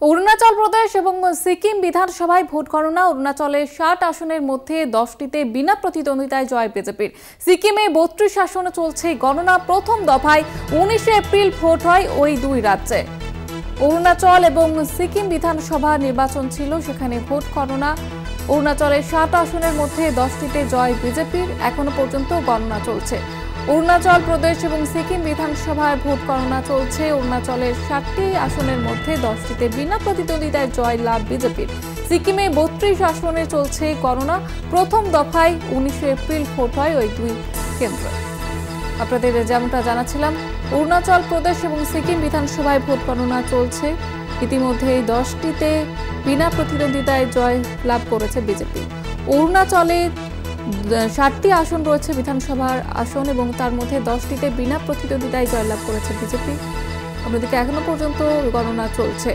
অরুণাচল প্রদেশ এবং সিকিম বিধানসভায় ভোট গণনা। অরুণাচলের 60 আসনের মধ্যে 10টিতে বিনা প্রতিদ্বন্দ্বিতায় জয় বিজেপির। সিকিমে 32 আসনে চলছে গণনা। প্রথম দফায় 19 এপ্রিল ভোট হয় ওই দুই রাজ্যে। অরুণাচল এবং সিকিম বিধানসভা নির্বাচন ছিল, সেখানে ভোট গণনা। অরুণাচলের 60 আসনের মধ্যে 10টিতে জয় বিজেপির। এখনো পর্যন্ত গণনা চলছে। অরুণাচল প্রদেশ এবং সিকিম বিধানসভার ভোট গণনা চলছে। অরুণাচলের 60টি আসনের মধ্যে 10টিতে বিনা প্রতিদ্বন্দ্বিতায় জয় লাভ বিজেপির। সিকিমে 32 আসনে চলছে গণনা। প্রথম দফায় 19 এপ্রিল ভোট হয় ওই দুই কেন্দ্রে। আপনাদের যেমনটা জানাচ্ছিলাম, অরুণাচল প্রদেশ এবং সিকিম বিধানসভায় ভোট গণনা চলছে। ইতিমধ্যে 10টিতে বিনা প্রতিদ্বন্দ্বিতায় জয় লাভ করেছে বিজেপি। অরুণাচলে 60টি আসন রয়েছে বিধানসভার আসন এবং তার মধ্যে 10টিতে বিনা প্রতিদ্বন্দ্বিতায় জয়লাভ করেছে বিজেপি। অন্যদিকে এখনো পর্যন্ত গণনা চলছে।